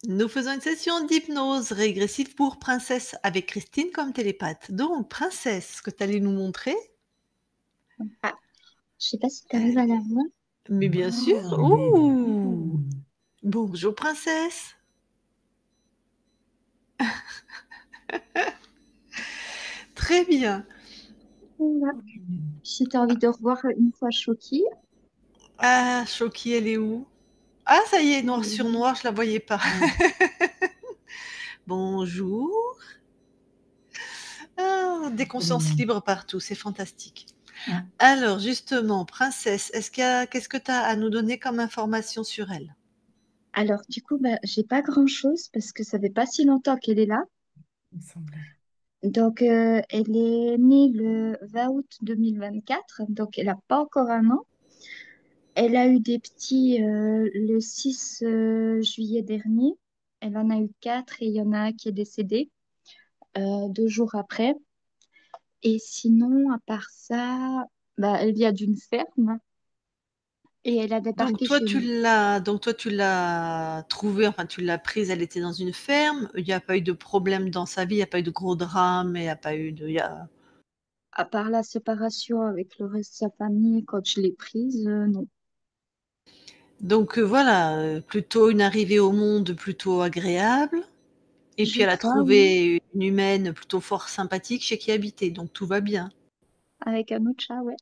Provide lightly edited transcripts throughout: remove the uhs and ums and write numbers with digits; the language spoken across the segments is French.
Nous faisons une session d'hypnose régressive pour Princesse avec Christine comme télépathe. Donc, Princesse, ce que tu allais nous montrer, Ah, je sais pas si tu arrives à la allez, voir. mais bien sûr. Ouh! Bonjour, Princesse. Très bien. Voilà. Si tu as envie de revoir une fois Choki, Ah, Choki, elle est où? Ah, ça y est, noir sur noir, je la voyais pas. Bonjour. Ah, des consciences libres partout, c'est fantastique. Alors, justement, Princesse, qu'est-ce que tu as à nous donner comme information sur elle? alors du coup, bah, j'ai pas grand-chose parce que ça fait pas si longtemps qu'elle est là. Il me semblait. Donc, elle est née le 20 août 2024, donc elle n'a pas encore un an. Elle a eu des petits le 6 juillet dernier. Elle en a eu quatre et il y en a un qui est décédé 2 jours après. Et sinon, à part ça, bah, elle vient d'une ferme et elle a débarqué chez nous. Donc toi, tu l'as trouvée, enfin, tu l'as prise, elle était dans une ferme. Il n'y a pas eu de problème dans sa vie, il n'y a pas eu de gros drame, il n'y a pas eu de. À part la séparation avec le reste de sa famille, quand je l'ai prise, non. Donc voilà, plutôt une arrivée au monde plutôt agréable. Et Je puis elle a crois, oui, trouvé une humaine plutôt fort sympathique chez qui habiter. Donc tout va bien. avec un autre chat, ouais.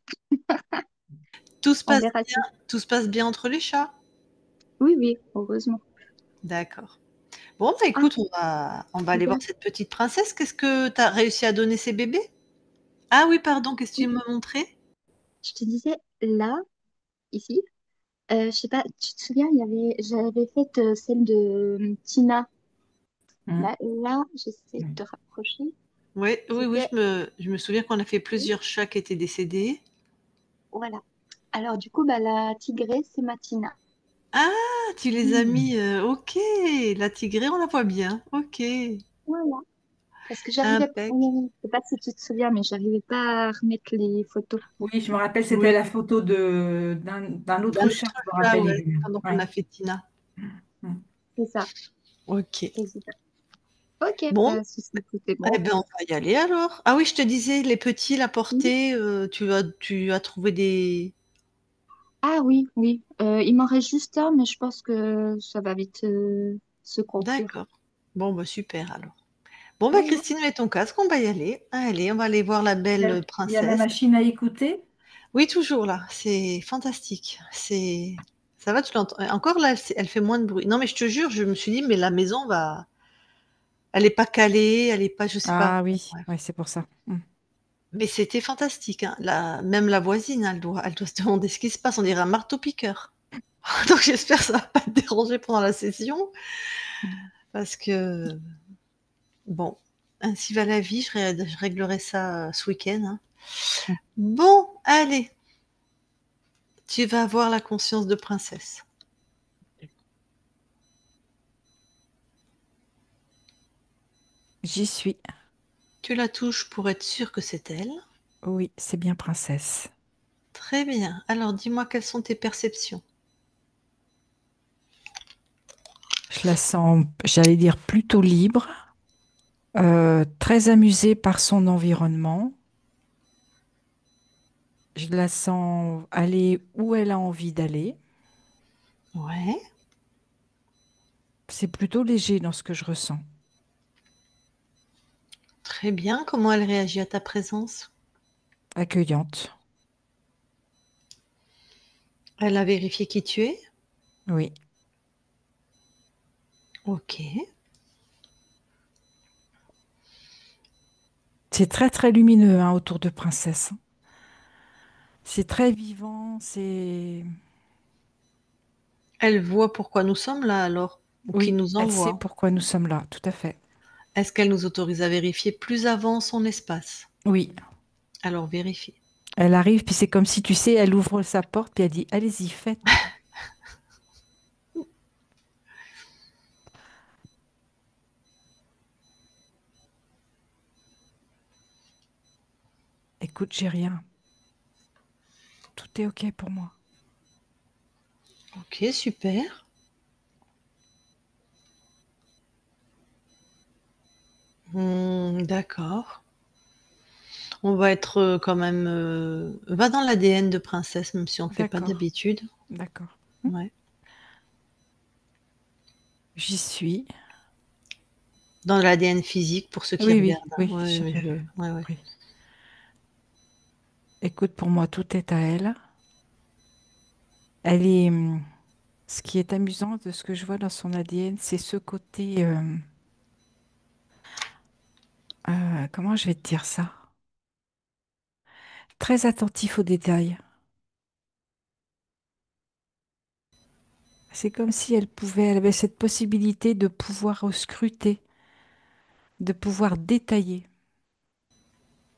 Tout se On passe verra bien, si. tout se passe bien entre les chats. Oui, oui, heureusement. D'accord. Bon, bah Ah, écoute, on va aller voir regarde, cette petite princesse. Qu'est-ce que tu as réussi à donner ses bébés? Ah oui, pardon, qu'est-ce que tu oui, me montrais? je te disais, là, ici, je sais pas, tu te souviens, j'avais fait celle de Tina. Hum, Bah, là, j'essaie de hum. te rapprocher. Oui, oui, oui, C'était, je me souviens qu'on a fait plusieurs chats qui étaient décédés. voilà. Alors, du coup, bah, la tigresse, c'est Matina. Ah, tu les as mis, Hum. OK, la tigrée, on la voit bien. OK, Voilà. Parce que impec. je sais pas si tu te souviens, mais j'arrivais pas à remettre les photos. Oui, je me rappelle, c'était Oui, la photo d'un d'un autre chat, autre je me chat, rappelle. ouais, pendant qu'on Ouais. a fait Tina. Hum. C'est ça. OK. C'est ça. Ok, Bon, bah, si c'était eh bon. ben, on va y aller alors. Ah oui, je te disais, les petits, la Oui. portée, tu as trouvé des. Ah oui, oui. Il m'en reste juste un, mais je pense que ça va vite se conclure. D'accord. Bon, bah super alors. Bon, bah Voilà. Christine, mets ton casque, on va y aller. Allez, on va aller voir la belle Il y a la princesse. machine à écouter. Oui, toujours là, c'est fantastique. Ça va, tu l'entends? Encore là, elle fait moins de bruit. Non, mais je te jure, je me suis dit, mais la maison va, elle est pas calée, elle est pas, je sais pas. Ah Bon, oui, bref. ouais, c'est pour ça. Hum. Mais c'était fantastique, hein. Même la voisine, elle doit se demander ce qui se passe. On dirait un marteau-piqueur. Donc j'espère que ça va pas te déranger pendant la session, parce que bon, ainsi va la vie. Je réglerai ça ce week-end, hein. Hum. Bon, allez, tu vas avoir la conscience de princesse. J'y suis. Tu la touches pour être sûr que c'est elle. Oui, c'est bien princesse. Très bien. Alors, dis-moi quelles sont tes perceptions. Je la sens, j'allais dire, plutôt libre, très amusée par son environnement. Je la sens aller où elle a envie d'aller. Ouais, C'est plutôt léger dans ce que je ressens. très bien. Comment elle réagit à ta présence? Accueillante. Elle a vérifié qui tu es? Oui. Ok. C'est très très lumineux hein, autour de princesse. C'est très vivant, c'est... Elle voit pourquoi nous sommes là alors, ou qui Oui, nous elle sait envoie. pourquoi nous sommes là, tout à fait. Est-ce qu'elle nous autorise à vérifier plus avant son espace? Oui, Alors vérifie. elle arrive, puis c'est comme si, tu sais, elle ouvre sa porte, puis elle dit, allez-y, faites. Écoute, j'ai rien. Tout est OK pour moi. Ok, super. D'accord. On va être, quand même, va dans l'ADN de princesse, même si on le fait pas D'accord, d'habitude. d'accord. Ouais. J'y suis. Dans l'ADN physique pour ceux qui Oui, oui, regardent, hein. oui, Ouais, mais j'avais je ouais, ouais. compris. Écoute, pour moi, tout est à elle. Elle est, ce qui est amusant de ce que je vois dans son ADN, c'est ce côté, comment je vais te dire ça? Très attentif aux détails. C'est comme si elle avait cette possibilité de pouvoir scruter, de pouvoir détailler,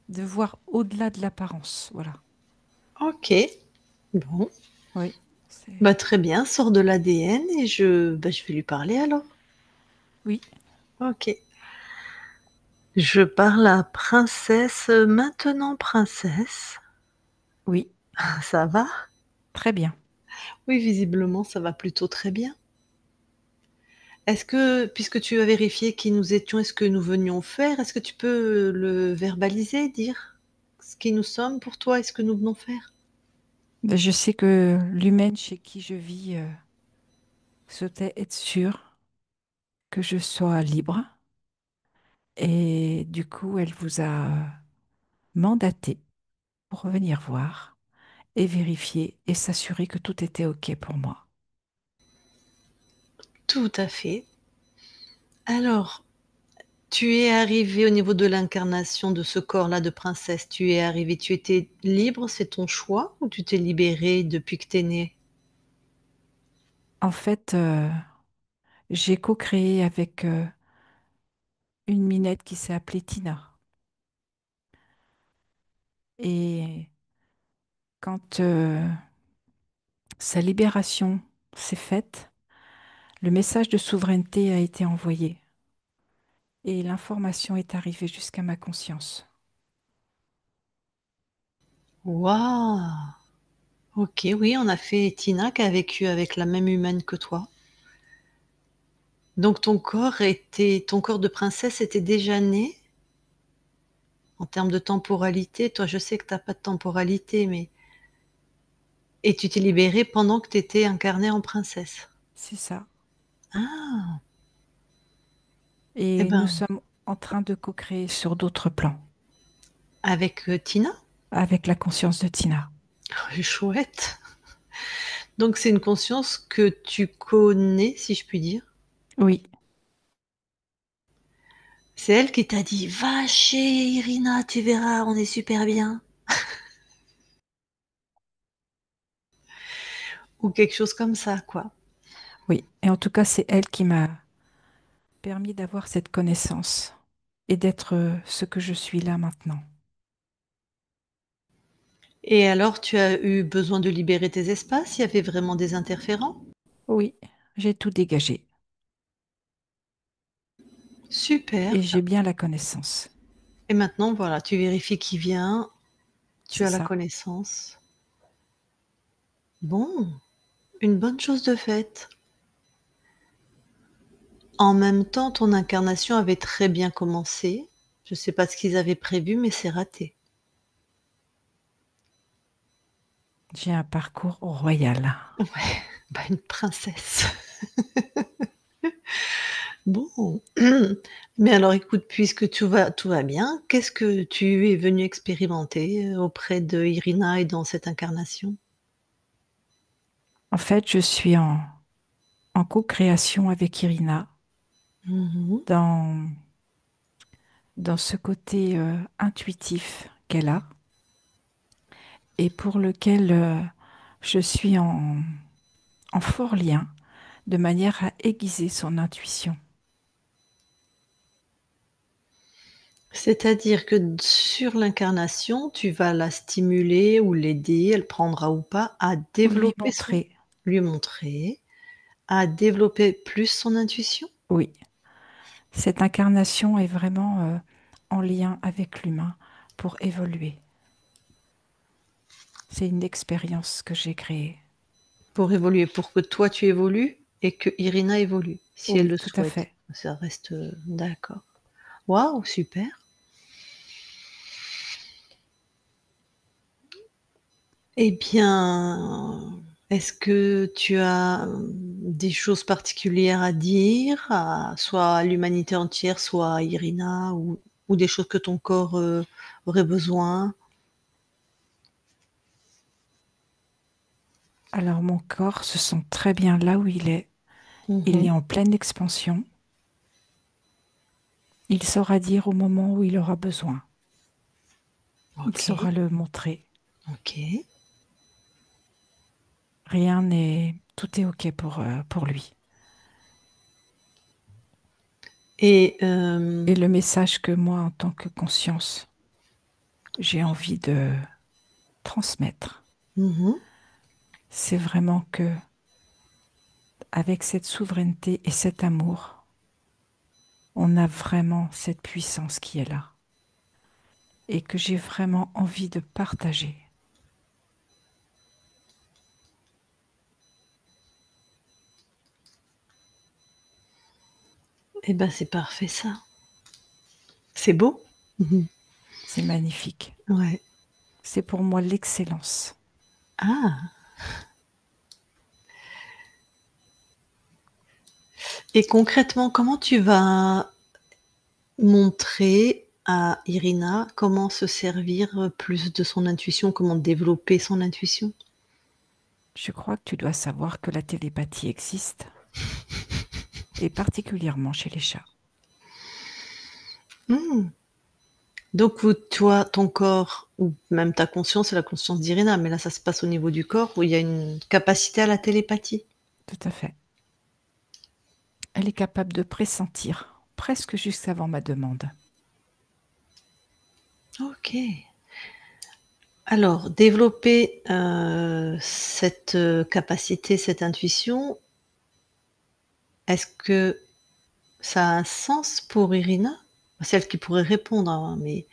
de voir au-delà de l'apparence. Voilà. OK. Bon. Oui, c'est. Bah, très bien, sors de l'ADN et je vais lui parler alors. Oui, OK. Je parle à princesse, maintenant princesse. oui, Ça va? très bien. Oui, visiblement, ça va plutôt très bien. Est-ce que, puisque tu as vérifié qui nous étions et ce que nous venions faire, est-ce que tu peux le verbaliser, dire ce qui nous sommes pour toi et ce que nous venons faire? Ben, je sais que l'humaine chez qui je vis souhaitait être sûre que je sois libre. Et du coup, elle vous a mandaté pour revenir voir et vérifier et s'assurer que tout était OK pour moi. Tout à fait. Alors, tu es arrivée au niveau de l'incarnation de ce corps-là de princesse, tu es arrivée, tu étais libre, c'est ton choix ou tu t'es libérée depuis que tu es née? En fait, j'ai co-créé avec une minette qui s'est appelée Tina. Et quand sa libération s'est faite, le message de souveraineté a été envoyé et l'information est arrivée jusqu'à ma conscience. Waouh! OK, oui, on a fait Tina qui a vécu avec la même humaine que toi. Donc ton corps de princesse était déjà né? En termes de temporalité, toi, je sais que tu as pas de temporalité, mais et tu t'es libérée pendant que tu étais incarnée en princesse? C'est ça. Ah! Eh Et nous ben, sommes en train de co-créer sur d'autres plans avec, Tina? avec la conscience de Tina. Chouette. Donc c'est une conscience que tu connais, si je puis dire? Oui, C'est elle qui t'a dit: «Va chez Irina, tu verras, on est super bien» ou quelque chose comme ça, quoi? oui. Et en tout cas, c'est elle qui m'a permis d'avoir cette connaissance et d'être ce que je suis là maintenant. Et alors tu as eu besoin de libérer tes espaces? Il y avait vraiment des interférents? Oui, j'ai tout dégagé Super. et j'ai bien la connaissance. Et maintenant, voilà, tu vérifies qui vient, tu C'est as la ça. connaissance. Bon, une bonne chose de faite. En même temps, ton incarnation avait très bien commencé. Je sais pas ce qu'ils avaient prévu, mais c'est raté. J'ai un parcours royal. Ouais, bah, une princesse. Bon, mais alors écoute, puisque tout va bien, qu'est-ce que tu es venue expérimenter, auprès de Irina et dans cette incarnation? En fait, je suis en co-création avec Irina Mmh. dans, dans ce côté intuitif qu'elle a et pour lequel je suis en fort lien de manière à aiguiser son intuition. C'est-à-dire que sur l'incarnation, tu vas la stimuler ou l'aider, elle prendra ou pas, à Lui développer son montrer, lui montrer, à développer plus son intuition? oui, cette incarnation est vraiment en lien avec l'humain pour évoluer. C'est une expérience que j'ai créée. Pour évoluer, pour que toi tu évolues et que Irina évolue, si elle Oui, le tout à souhaite. fait. Ça reste, d'accord. Waouh, super. Eh bien, est-ce que tu as des choses particulières à dire, soit à l'humanité entière, soit à Irina, ou des choses que ton corps aurait besoin? Alors mon corps se sent très bien là où il est. Il est Mhm. en pleine expansion. Il saura dire au moment où il aura besoin. Il Ok, saura le montrer. ok. Rien n'est... Tout est OK pour lui. Et Et le message que moi, en tant que conscience, j'ai envie de transmettre, mhm. c'est vraiment que avec cette souveraineté et cet amour, on a vraiment cette puissance qui est là et que j'ai vraiment envie de partager. Eh ben, c'est parfait ça. C'est beau? Mhm. C'est magnifique. Ouais. C'est pour moi l'excellence. Ah. Et concrètement, comment tu vas montrer à Irina comment se servir plus de son intuition, comment développer son intuition? Je crois que tu dois savoir que la télépathie existe, et particulièrement chez les chats. Mmh. Donc toi, ton corps ou même ta conscience, c'est la conscience d'Irina, mais là, ça se passe au niveau du corps où il y a une capacité à la télépathie? Tout à fait. Elle est capable de pressentir, presque juste avant ma demande. OK. Alors développer, cette, capacité, cette intuition, est-ce que ça a un sens pour Irina? C'est elle qui pourrait répondre, hein, mais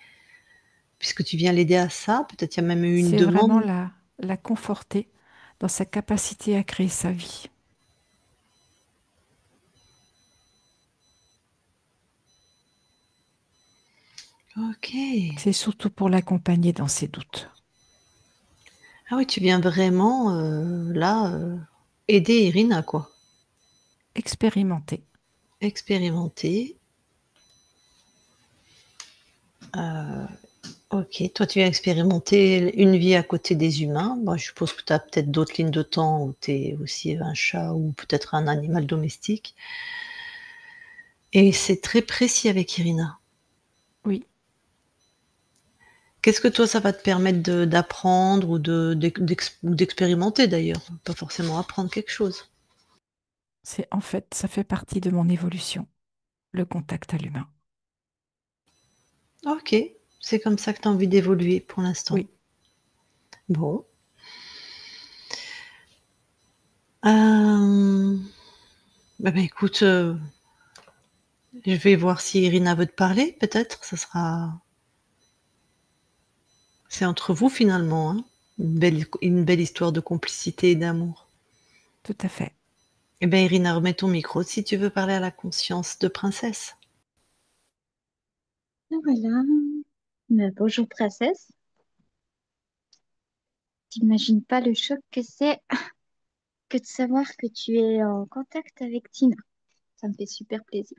puisque tu viens l'aider à ça, peut-être il y a même eu une C'est vraiment demande? la conforter dans sa capacité à créer sa vie. OK. C'est surtout pour l'accompagner dans ses doutes. Ah oui, tu viens vraiment, là, aider Irina, quoi. Expérimenter. Expérimenter. Heu, OK. Toi, tu viens expérimenter une vie à côté des humains. Moi, je suppose que tu as peut-être d'autres lignes de temps où tu es aussi un chat ou peut-être un animal domestique, et c'est très précis avec Irina. Oui, Qu'est-ce que toi, ça va te permettre d'apprendre ou ou d'expérimenter d'ailleurs? Pas forcément apprendre quelque chose. c'est en fait, ça fait partie de mon évolution, le contact à l'humain. OK. C'est comme ça que tu as envie d'évoluer pour l'instant. Oui, Bon. Hem, bah, écoute, je vais voir si Irina veut te parler peut-être, c'est entre vous finalement, hein? Une belle histoire de complicité et d'amour. tout à fait. Eh ben, Irina, remets ton micro si tu veux parler à la conscience de princesse. Ah, voilà. Bonjour princesse. T'imagines pas le choc que c'est que de savoir que tu es en contact avec Tina. Ça me fait super plaisir.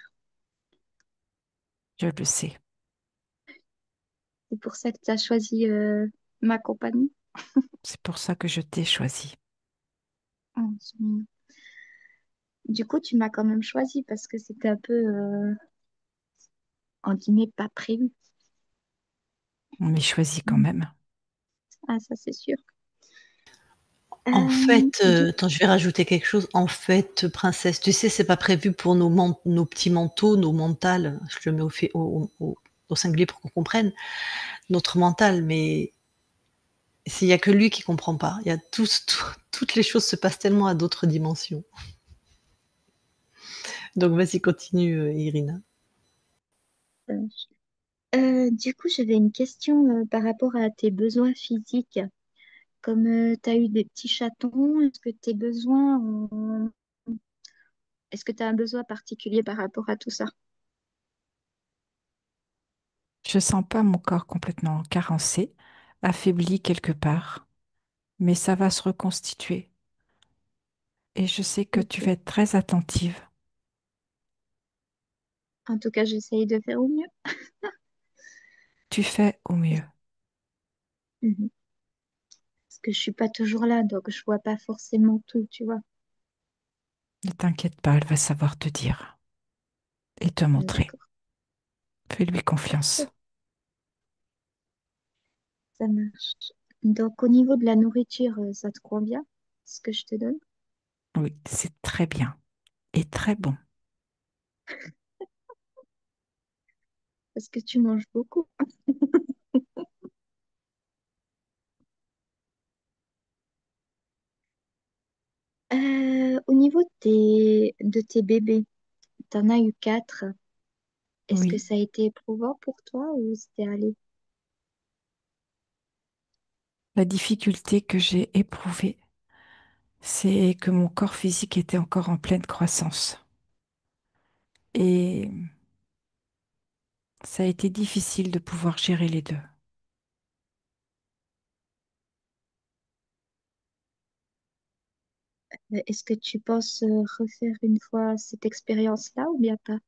Je le sais. C'est pour ça que tu as choisi ma compagnie. C'est pour ça que je t'ai choisi. Oh, c'est mignon. Du coup, tu m'as quand même choisi parce que c'était un peu, en guillemets, pas prévu. On m'y choisit quand Mm. même. Ah, ça, c'est sûr. En fait, Du attends, je vais rajouter quelque chose. En fait, princesse, tu sais, c'est pas prévu pour nos petits manteaux, nos mentales. Je le mets au singulier pour qu'on comprenne. Notre mental, mais il y a que lui qui comprend pas. Il y a toutes les choses se passent tellement à d'autres dimensions. Donc vas-y, continue, Irina. du coup, j'avais une question par rapport à tes besoins physiques. Comme tu as eu des petits chatons, est-ce que tu as un besoin particulier par rapport à tout ça? Je sens pas mon corps complètement carencé, affaibli quelque part, mais ça va se reconstituer. Et je sais que tu Ok. vas être très attentive. En tout cas, j'essaye de faire au mieux. Tu fais au mieux. Mhm. Parce que je suis pas toujours là, donc je vois pas forcément tout, tu vois. Ne t'inquiète pas, elle va savoir te dire et te montrer. D'accord. Fais-lui confiance. Ok, ça marche. Donc, au niveau de la nourriture, ça te convient, ce que je te donne? Oui, c'est très bien et très bon. Parce que tu manges beaucoup. Au niveau de tes bébés, t'en as eu quatre. Est-ce que Oui, ça a été éprouvant pour toi ou c'était allé? la difficulté que j'ai éprouvée, c'est que mon corps physique était encore en pleine croissance. Et ça a été difficile de pouvoir gérer les deux. Est-ce que tu penses refaire une fois cette expérience-là ou bien pas?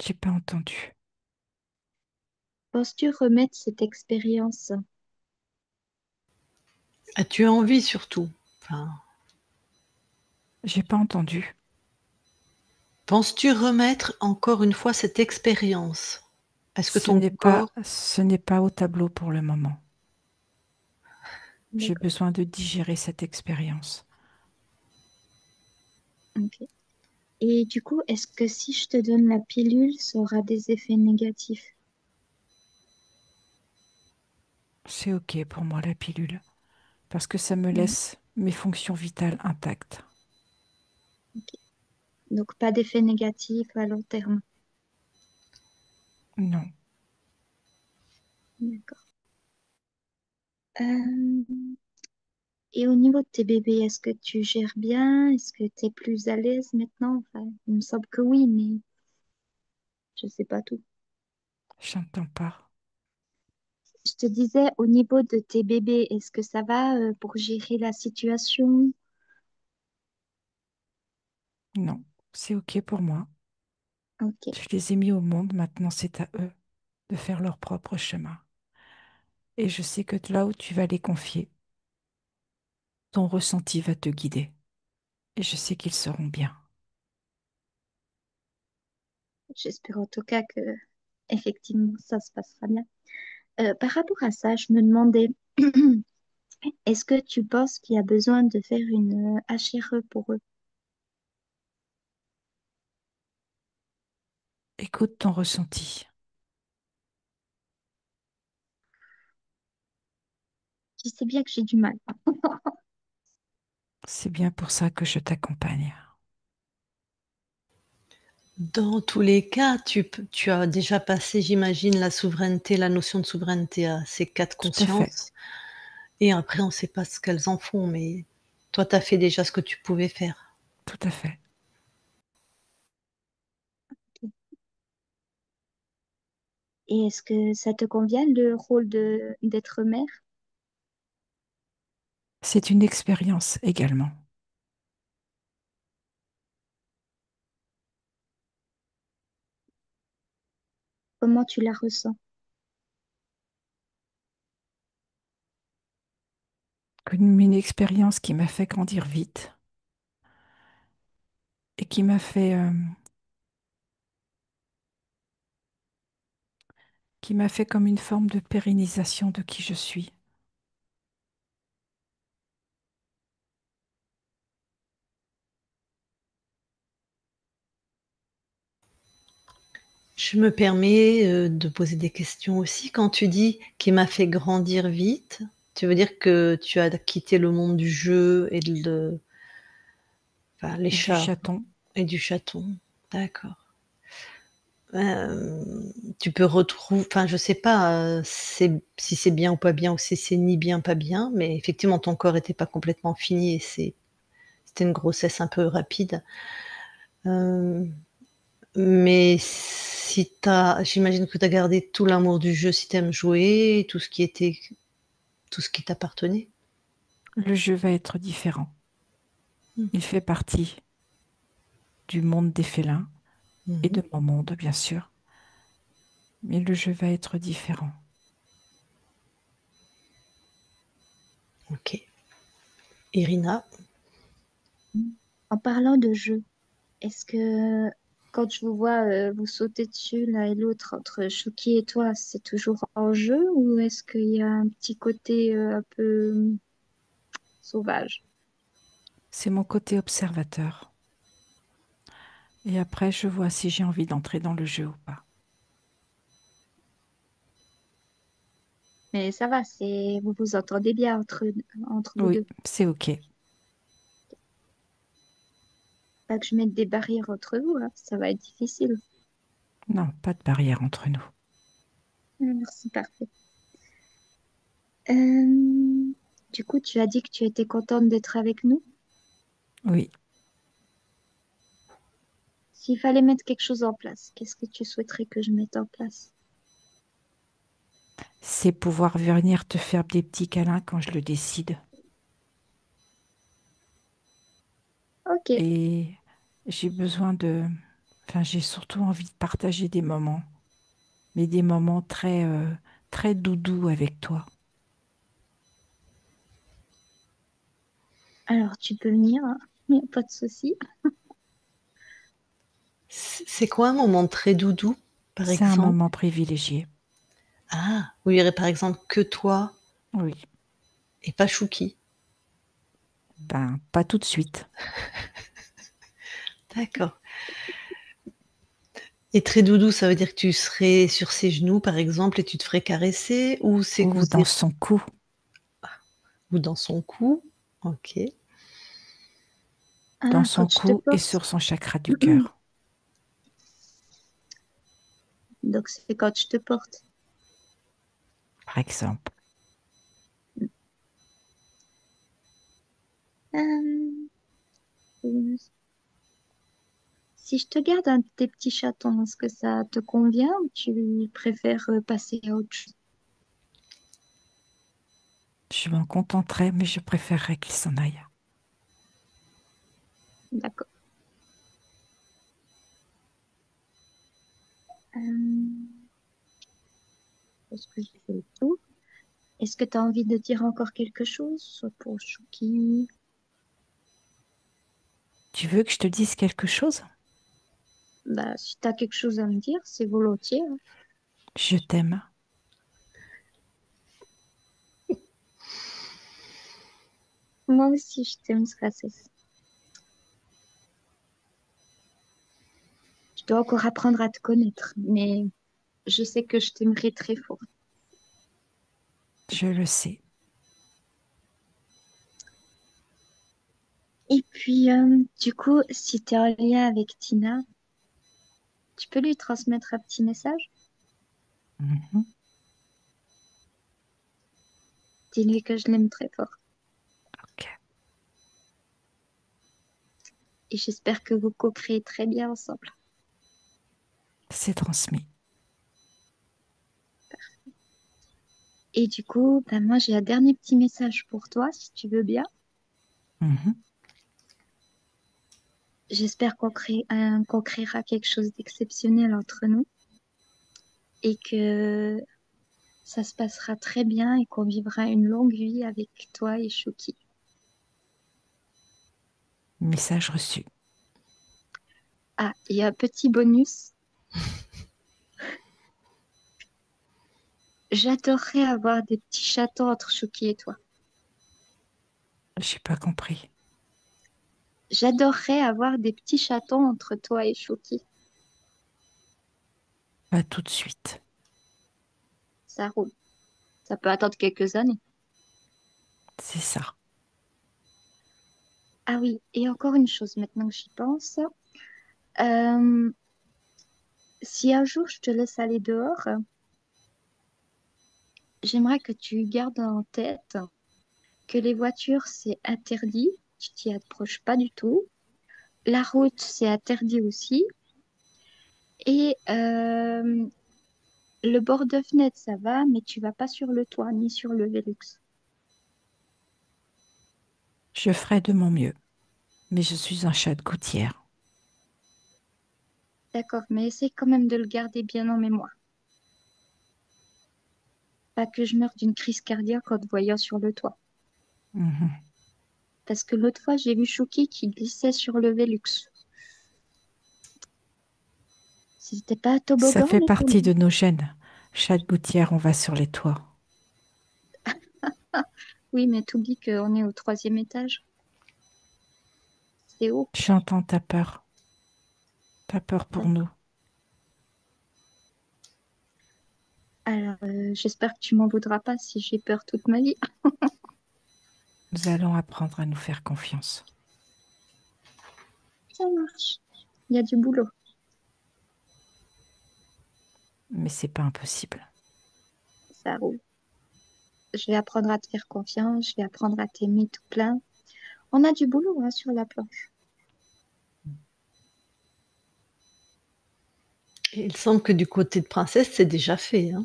J'ai pas entendu. Penses-tu remettre cette expérience? As-tu envie surtout? Enfin, J'ai pas entendu. penses-tu remettre encore une fois cette expérience? Est-ce que Ce ton n'est corps... pas, ce n'est pas au tableau pour le moment. J'ai D'accord. besoin de digérer cette expérience. Ok. Et du coup, est-ce que si je te donne la pilule, ça aura des effets négatifs? C'est OK pour moi, la pilule, parce que ça me Mhm. laisse mes fonctions vitales intactes. Ok. Donc, pas d'effets négatifs à long terme. Non. D'accord. Euh, et au niveau de tes bébés, est-ce que tu gères bien? Est-ce que tu es plus à l'aise maintenant? Enfin, il me semble que oui, mais je sais pas tout. J'entends pas. Je te disais, au niveau de tes bébés, est-ce que ça va pour gérer la situation? Non. C'est OK pour moi. Ok, Je les ai mis au monde, maintenant c'est à eux de faire leur propre chemin. Et je sais que là où tu vas les confier, ton ressenti va te guider. Et je sais qu'ils seront bien. j'espère en tout cas que effectivement ça se passera bien. Par rapport à ça, je me demandais, est-ce que tu penses qu'il y a besoin de faire une HRE pour eux? Écoute ton ressenti. Je sais bien que j'ai du mal. C'est bien pour ça que je t'accompagne. Dans tous les cas, tu as déjà passé, j'imagine, la souveraineté, la notion de souveraineté à ces 4 Tout à fait, consciences et après on ne sait pas ce qu'elles en font, mais toi, tu as fait déjà ce que tu pouvais faire. tout à fait. Et est-ce que ça te convient le rôle de d'être mère? C'est une expérience également. Comment tu la ressens? Une expérience qui m'a fait grandir vite et qui m'a fait comme une forme de pérennisation de qui je suis. Je me permets, de poser des questions aussi. Quand tu dis: «Qui m'a fait grandir vite», tu veux dire que tu as quitté le monde du jeu et de enfin les Et du chats chaton, et du chaton? D'accord. Tu peux retrouver, enfin je sais pas, si c'est bien ou pas bien ou si c'est ni bien pas bien, mais effectivement ton corps était pas complètement fini et c'était une grossesse un peu rapide. Hem, mais si j'imagine que tu as gardé tout l'amour du jeu si tu aimes jouer, tout ce qui t'appartenait? Le jeu va être différent. Mhm. Il fait partie du monde des félins et Mhm. de mon monde, bien sûr. Mais le jeu va être différent. Ok. Irina, En parlant de jeu, est-ce que quand je vous vois vous sauter dessus l'un et l'autre entre Chouki et toi, c'est toujours en jeu ou est-ce qu'il y a un petit côté un peu sauvage? C'est mon côté observateur. Et après, je vois si j'ai envie d'entrer dans le jeu ou pas. Mais ça va, vous vous entendez bien entre vous Oui, deux. c'est OK. Pas que je mette des barrières entre vous, hein, ça va être difficile. Non, pas de barrière entre nous. Merci, parfait. Euh, du coup, tu as dit que tu étais contente d'être avec nous. Oui, S'il fallait mettre quelque chose en place, qu'est-ce que tu souhaiterais que je mette en place? c'est pouvoir venir te faire des petits câlins quand je le décide. Ok. Et j'ai besoin de... Enfin, j'ai surtout envie de partager des moments, mais des moments très doudous avec toi. Alors, tu peux venir, hein, y a pas de souci. c'est quoi un moment très doudou, par C'est un exemple? moment privilégié. Ah, où il y aurait par exemple que toi Oui, et pas Chouki. ben, pas tout de suite. D'accord. Et très doudou, ça veut dire que tu serais sur ses genoux, par exemple, et tu te ferais caresser, ou c'est que Ou vous dans êtes son cou. ou dans son cou? Ok. Dans Ah, son quand je te cou et porte. sur son chakra du cœur, Donc, c'est quand je te porte. par exemple. Euh, Si je te garde un de tes petits chatons, est-ce que ça te convient ou tu préfères passer à autre chose? Je m'en contenterais, mais je préférerais qu'il s'en aille. D'accord. Euh, Est-ce que j'ai fait le tour? Est-ce que tu as envie de dire encore quelque chose, soit pour Chouki? Tu veux que je te dise quelque chose? Bah, si tu as quelque chose à me dire, c'est volontiers, hein. Je t'aime. Moi aussi, je t'aime, Strass. Je dois encore apprendre à te connaître, mais je sais que je t'aimerai très fort. Je le sais. Et puis, du coup, si tu es en lien avec Tina, tu peux lui transmettre un petit message? Mhm. Dis-lui que je l'aime très fort. Ok. Et j'espère que vous co-créez très bien ensemble. C'est transmis. Et du coup, ben moi, j'ai un dernier petit message pour toi, si tu veux bien. Mhm. J'espère qu'on créera quelque chose d'exceptionnel entre nous et que ça se passera très bien et qu'on vivra une longue vie avec toi et Chouki. Message reçu. Ah, et un petit bonus. J'adorerais avoir des petits chatons entre Chouki et toi. J'ai pas compris. J'adorerais avoir des petits chatons entre toi et Chouki. Pas tout de suite. Ça roule. Ça peut attendre quelques années. C'est ça. Ah oui, et encore une chose maintenant que j'y pense. Euh, Si un jour je te laisse aller dehors, j'aimerais que tu gardes en tête que les voitures, c'est interdit. Tu t'y approches pas du tout. La route, c'est interdit aussi. Et le bord de fenêtre, ça va, mais tu vas pas sur le toit ni sur le Velux. Je ferai de mon mieux, mais je suis un chat de gouttière. D'accord, mais essaie quand même de le garder bien en mémoire. Pas que je meure d'une crise cardiaque en te voyant sur le toit. Mhm. Parce que l'autre fois, j'ai vu Chouki qui glissait sur le Velux. C'était pas un Ça toboggan, fait mais partie de nos gènes. Chat de gouttière, on va sur les toits. oui, mais t'oublies qu'on est au 3e étage. C'est haut. J'entends ta peur. Ta peur pour nous. Alors, j'espère que tu m'en voudras pas si j'ai peur toute ma vie. Nous allons apprendre à nous faire confiance. Ça marche. Il y a du boulot. Mais c'est pas impossible. Ça roule. Je vais apprendre à te faire confiance. Je vais apprendre à t'aimer tout plein. On a du boulot hein, sur la planche. Et il semble que du côté de Princesse, c'est déjà fait, hein.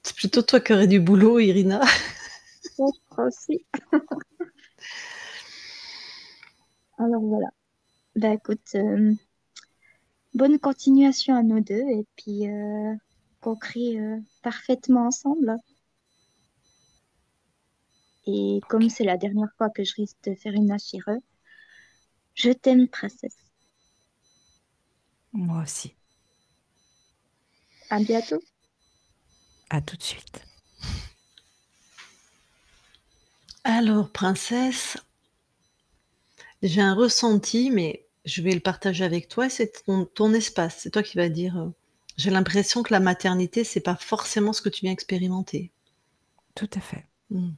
C'est plutôt toi qui aurais du boulot, Irina. Ouais, je crois aussi. Alors voilà. Bah écoute, bonne continuation à nous deux et puis qu'on crée parfaitement ensemble. Et comme Ok. c'est la dernière fois que je risque de faire une hachire, je t'aime, princesse. Moi aussi. À bientôt. À tout de suite. Alors, Princesse, j'ai un ressenti, mais je vais le partager avec toi. C'est ton espace. C'est toi qui vas dire. J'ai l'impression que la maternité, c'est pas forcément ce que tu viens expérimenter. Tout à fait. Mm.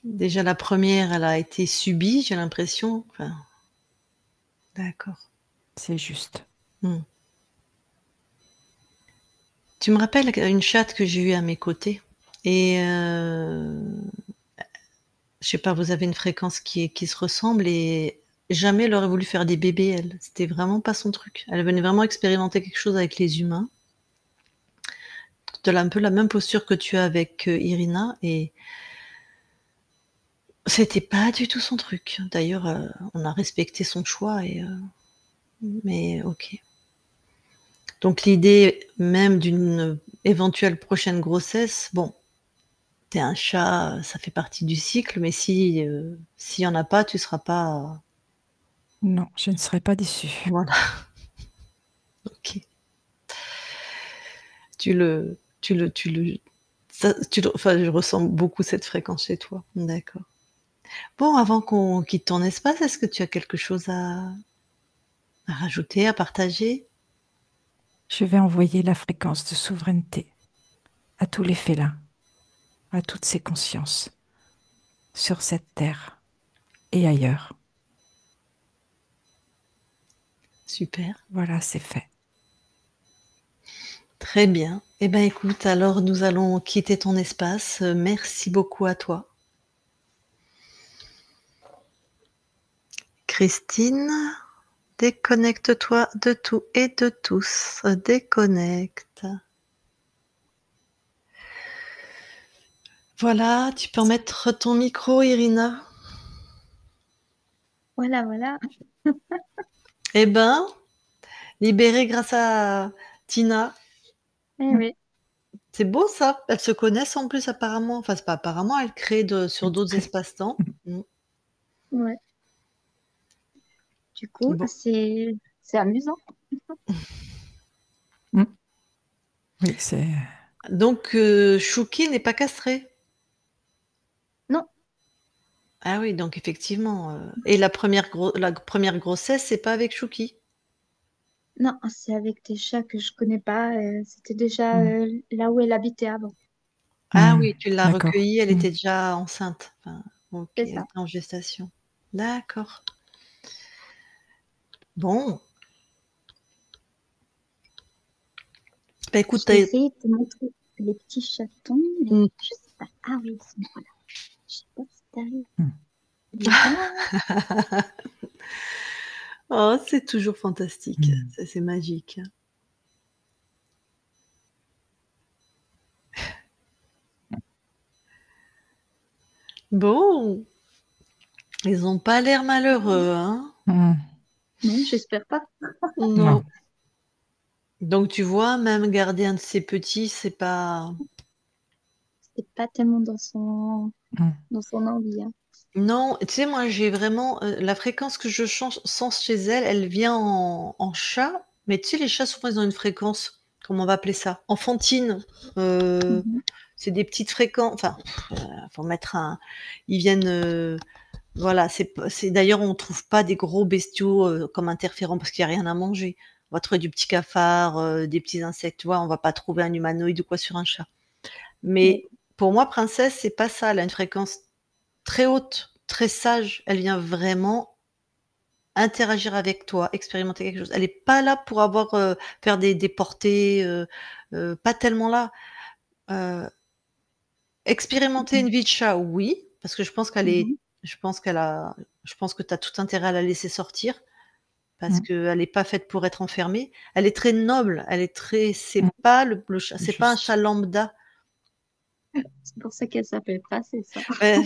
Déjà, la première, elle a été subie, j'ai l'impression. Enfin, d'accord. C'est juste. Mm. Tu me rappelles une chatte que j'ai eue à mes côtés. Et je sais pas, vous avez une fréquence qui se ressemble et jamais elle aurait voulu faire des bébés, elle. C'était vraiment pas son truc. Elle venait vraiment expérimenter quelque chose avec les humains. Tu as un peu la même posture que tu as avec Irina et c'était pas du tout son truc. D'ailleurs, on a respecté son choix et mais ok. Donc l'idée même d'une éventuelle prochaine grossesse, bon, t'es un chat, ça fait partie du cycle, mais si s'il y en a pas, tu seras pas. Non, je ne serai pas déçue. Voilà, ok. Enfin, je ressens beaucoup cette fréquence chez toi. D'accord. Bon, avant qu'on quitte ton espace, est-ce que tu as quelque chose à rajouter, à partager? Je vais envoyer la fréquence de souveraineté à tous les félins, à toutes ces consciences, sur cette terre et ailleurs. Super. Voilà, c'est fait. Très bien. Eh ben, écoute, alors nous allons quitter ton espace. Merci beaucoup à toi. Christine, déconnecte-toi de tout et de tous. Déconnecte. Voilà, tu peux mettre ton micro, Irina. Voilà, voilà. Eh ben, libérée grâce à Tina. Eh oui, C'est beau ça. Elles se connaissent en plus apparemment. Enfin, c'est pas apparemment, elles créent sur d'autres Exprès. espaces-temps. Mm. ouais. Du coup, Bon. c'est amusant. Mm. Oui, c'est Donc, Chouki n'est pas castré. Non, Ah oui, donc effectivement. Et la première grossesse, c'est pas avec Chouki. non, c'est avec des chats que je connais pas. C'était déjà Mm. là où elle habitait avant. Ah Mm. oui, tu l'as D'accord. recueillie, elle Mm. était déjà enceinte. Enfin, ok, C'est elle ça. était en gestation. D'accord. Bon, bah écoute, Je vais essayer de te montrer les petits chatons, mais Hmm. je sais pas. Ah oui, ils sont voilà. Je sais pas si t'arrives. Mm. Voilà. Oh, c'est toujours fantastique. Mm. C'est magique. Bon, ils ont pas l'air malheureux, hein? Hmm. Non, j'espère pas. Non. Non. Donc tu vois, même garder un de ces petits, c'est pas... C'est pas tellement Hmm. dans son envie, hein. Non, tu sais, moi j'ai vraiment... la fréquence que je sens chez elle, elle vient en chat. Mais tu sais, les chats, souvent, ils ont une fréquence, comment on va appeler ça? Enfantine. Euh, Mhm. c'est des petites fréquences... Enfin, faut mettre un... Ils viennent... voilà, d'ailleurs, on trouve pas des gros bestiaux comme interférents parce qu'il y a rien à manger. On va trouver du petit cafard, des petits insectes, tu vois, on va pas trouver un humanoïde ou quoi sur un chat. Ouais. Mais pour moi, princesse, c'est pas ça. Elle a une fréquence très haute, très sage. Elle vient vraiment interagir avec toi, expérimenter quelque chose. Elle est pas là pour faire des portées, pas tellement là. Euh, Expérimenter une vie de chat, oui, parce que Mhm. je pense que tu as tout intérêt à la laisser sortir. Parce Hmm. qu'elle est pas faite pour être enfermée. Elle est très noble, Hmm. c'est pas le chat, c'est pas un chat Juste. lambda. C'est pour ça qu'elle s'appelle Princesse, ça. Ouais.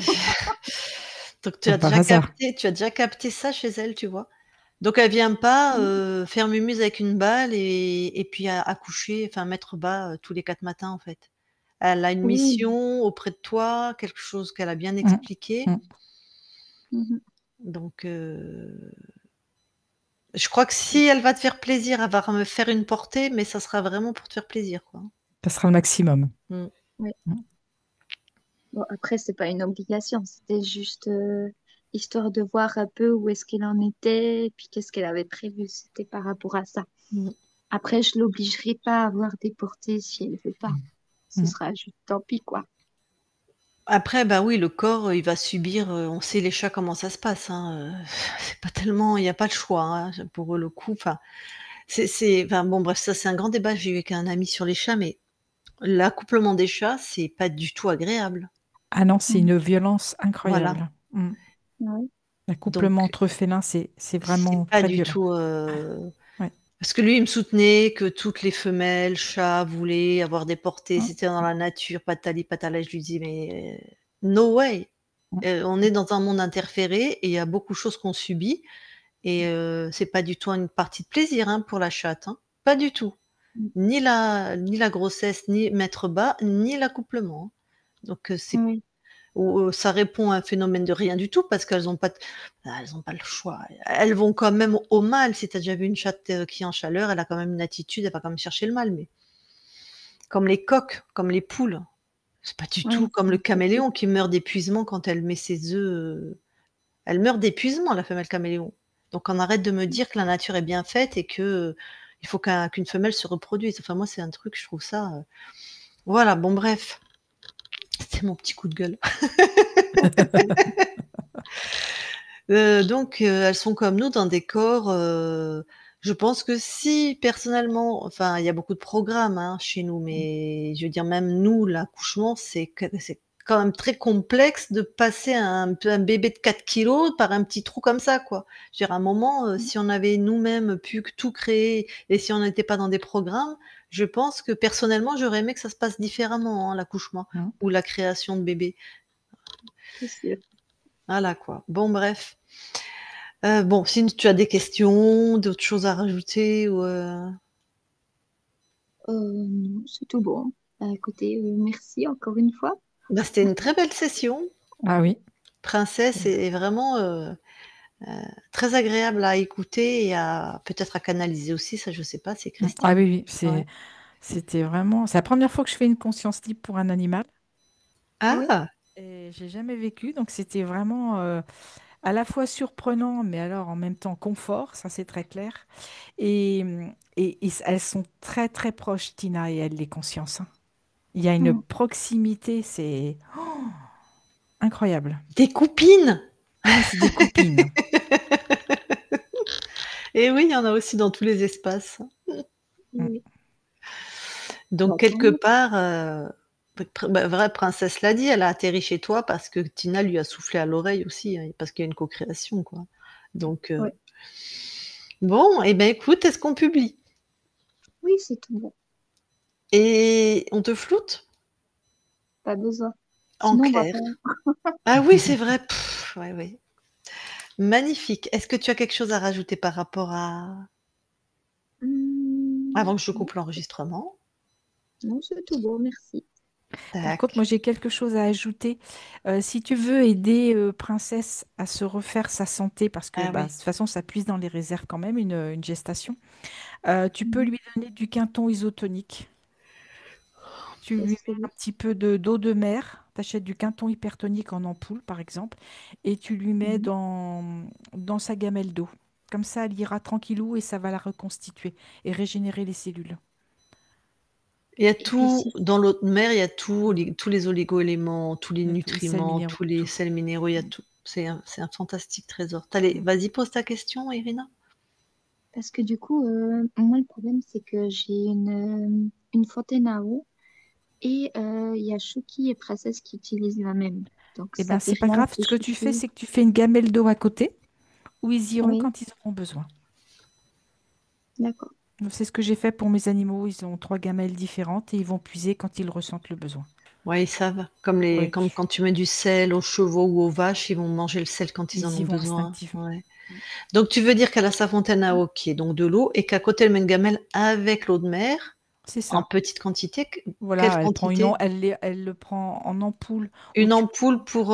Donc Comme par hasard. tu as déjà capté ça chez elle, tu vois? Donc elle vient pas, faire mumuse avec une balle et puis accoucher, enfin mettre bas, tous les 4 matins, en fait. Elle a une Oui. mission auprès de toi, quelque chose qu'elle a bien Hmm. expliqué. Hmm. Mhm. Donc je crois que si elle va te faire plaisir, elle va me faire une portée, mais ça sera vraiment pour te faire plaisir, quoi. Ça sera le maximum. Mmh. Ouais. Hmm. Bon, après, c'est pas une obligation, c'était juste histoire de voir un peu où est-ce qu'elle en était, et puis qu'est-ce qu'elle avait prévu. C'était par rapport à ça. Mmh. Après, je l'obligerai pas à avoir des portées si elle veut pas. Ce Hmm. sera juste tant pis, quoi. Après, bah oui, le corps, il va subir, on sait les chats comment ça se passe, hein, c'est pas tellement il y a pas le choix, hein, pour le coup, enfin, enfin bon bref, ça c'est un grand débat, j'ai eu avec un ami sur les chats, mais l'accouplement des chats, c'est pas du tout agréable. Ah non, c'est Mhm. une violence Voilà, incroyable. Hmm. Ouais. L'accouplement donc entre félins, c'est c'est vraiment pas très du violent. tout, Ouais. parce que lui, il me soutenait que toutes les femelles chats voulaient avoir des portées, Hmm. c'était dans la nature, patali patala. Je lui dis: «Mais no way, Hmm. on est dans un monde interféré et il y a beaucoup de choses qu'on subit et c'est pas du tout une partie de plaisir, hein, pour la chatte, hein, pas du tout. Ni la grossesse, ni mettre bas, ni l'accouplement, hein. Donc c'est Oui. ou ça répond à un phénomène de rien du tout parce elles ont pas le choix. Elles vont quand même au mâle. Si tu as déjà vu une chatte, qui est en chaleur, elle a quand même une attitude, elle va quand même chercher le mâle, mais comme les coqs, comme les poules, c'est pas du tout Oui, comme le c'est caméléon classique. qui meurt d'épuisement quand elle met ses œufs, elle meurt d'épuisement, la femelle caméléon. Donc on arrête de me dire que la nature est bien faite et que, il faut qu'une femelle se reproduise. Enfin moi, c'est un truc, je trouve ça, voilà, bon bref, c'était mon petit coup de gueule. Donc elles sont comme nous dans des corps, je pense que si personnellement enfin, il y a beaucoup de programmes, hein, chez nous, mais je veux dire même nous, l'accouchement, c'est quand même très complexe de passer un bébé de 4 kilogrammes par un petit trou comme ça, quoi. Je veux dire à un moment, si on avait nous-mêmes pu tout créer et si on n'était pas dans des programmes, je pense que personnellement, j'aurais aimé que ça se passe différemment, hein, l'accouchement Hmm. ou la création de bébés. C'est sûr. Voilà, quoi. Bon bref. Bon, si tu as des questions, d'autres choses à rajouter ou Non, c'est tout bon. Bah, écoutez, merci encore une fois. bah, c'était une très belle session. Ah oui. Princesse est vraiment, très agréable à écouter et à peut-être à canaliser aussi, ça je sais pas, c'est Hmm. Ah Christine. oui, oui, Ouais. c'était vraiment. C'est la première fois que je fais une conscience libre pour un animal. Oui, Ah! Et j'ai jamais vécu, donc c'était vraiment à la fois surprenant, mais alors en même temps confort, ça c'est très clair. Et, elles sont très très proches, Tina et elle, les consciences, hein. Il y a une mm, proximité, c'est incroyable. Des copines! Oui, c'est des copines. Et oui, il y en a aussi dans tous les espaces. Mm. oui. Donc Bah, tant quelque mieux. part, bah, vrai princesse l'a dit, elle a atterri chez toi parce que Tina lui a soufflé à l'oreille aussi, hein, parce qu'il y a une co-création, quoi. Donc Ouais. bon et ben, écoute, est-ce qu'on publie? Oui, c'est tout bon. Et on te floute? Pas besoin. En Sinon, on va clair. pas. Ah oui, c'est vrai. Pff, ouais, ouais. Magnifique. Est-ce que tu as quelque chose à rajouter par rapport à avant que je Non, coupe l'enregistrement? non, c'est tout bon, merci. Par contre, moi Tac. j'ai quelque chose à ajouter. Si tu veux aider Princesse à se refaire sa santé, parce que Ah bah, de oui. toute façon ça puise dans les réserves quand même, une gestation, tu peux Mhm. lui donner du Quinton isotonique. Tu lui Et mets un c'est petit peu d'eau de mer, tu achètes du Quinton hypertonique en ampoule par exemple, et tu lui mets mhm. dans sa gamelle d'eau. Comme ça, elle ira tranquillou et ça va la reconstituer et régénérer les cellules. Il y a Et puis tout si. dans l'eau de mer, il y a tout, tous les oligo-éléments, tous les Il y a tous les sels nutriments, minéraux, tous les tout. sels minéraux, il y a Mm, tout. C'est un fantastique trésor. Tu les mm. vas-y, pose ta question, Irina. Parce que du coup, moi, le problème, c'est que j'ai une fontaine à eau et il y a Chouki et Princesse qui utilisent la même. Donc, Eh ça bien, fait c'est pas rien grave. que Ce que tu fais, Chouki. c'est que tu fais une gamelle d'eau à côté où ils iront Oui, quand ils auront besoin. d'accord. Donc, c'est ce que j'ai fait pour mes animaux. Ils ont 3 gamelles différentes et ils vont puiser quand ils ressentent le besoin. Ouais, ils savent. Oui, Comme quand tu mets du sel aux chevaux ou aux vaches, ils vont manger le sel quand ils en ils y ont vont besoin. instinctivement. Ouais. Donc tu veux dire qu'elle a sa fontaine à eau qui est donc de l'eau et qu'à côté elle met une gamelle avec l'eau de mer C'est en ça. petite quantité. Quelle Voilà, quantité? elle le prend en ampoule où Une tu ampoule pour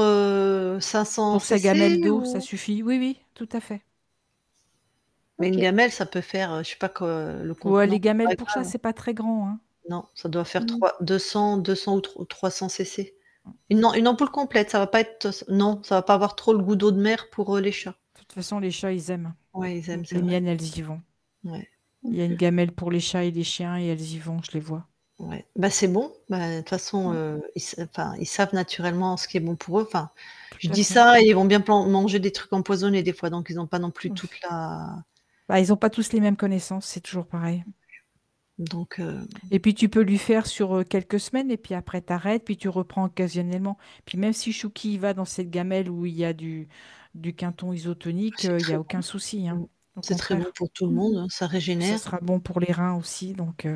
500 pour sa gamelle cc d'eau, ça ou suffit. Oui, oui, tout à fait. mais une Ok. gamelle, ça peut faire, je sais pas quoi, le Ouais, contenant, les c'est gamelles pas pour chat, grave. c'est pas très grand, hein. Non, ça doit faire Mm. 200 ou 300 cc. Une ampoule complète, ça va pas être, non, ça va pas avoir trop le goût d'eau de mer pour les chats. De toute façon, les chats, ils aiment. Ouais, ils aiment, c'est Les vrai. miennes, elles y vont. Ouais, Il y a une Ok. gamelle pour les chats et les chiens et elles y vont, je les vois. ouais. Bah c'est bon. Bah, de toute façon, Mm. enfin, ils savent naturellement ce qui est bon pour eux. Enfin, Tout je à dis fait. ça et ils vont bien manger des trucs empoisonnés des fois, donc ils n'ont pas non plus toute Oui. la. Bah, ils n'ont pas tous les mêmes connaissances, c'est toujours pareil. Donc, Et puis tu peux lui faire sur quelques semaines et puis après t'arrêtes, puis tu reprends occasionnellement. Puis même si Chouki va dans cette gamelle où il y a du Quinton isotonique, c'est il n'y très a bon. aucun souci, hein. Au C'est très bon contraire. pour tout le monde, Mhm. hein, ça Ça régénère. sera bon pour les reins aussi. Donc,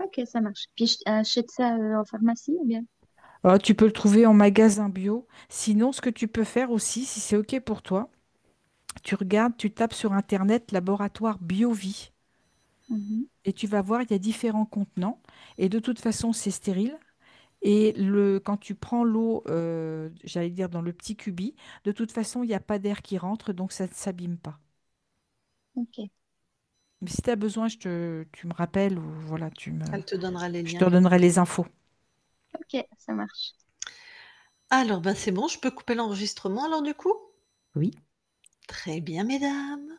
Ok, ça marche. Puis achète ça en pharmacie ou bien? tu peux le trouver en magasin bio. Sinon, ce que tu peux faire aussi, si c'est OK pour toi, tu regardes, tu tapes sur Internet laboratoire BioVie. Mhm. Et tu vas voir, il y a différents contenants. Et de toute façon, c'est stérile. Et quand tu prends l'eau, j'allais dire dans le petit cubi, de toute façon, il n'y a pas d'air qui rentre, donc ça ne s'abîme pas. Ok. Mais si tu as besoin, tu me rappelles ou voilà, Elle te donnera les je te liens. redonnerai les infos. Ok, ça marche. Alors, ben c'est bon, je peux couper l'enregistrement alors du coup? Oui. Très bien, mesdames.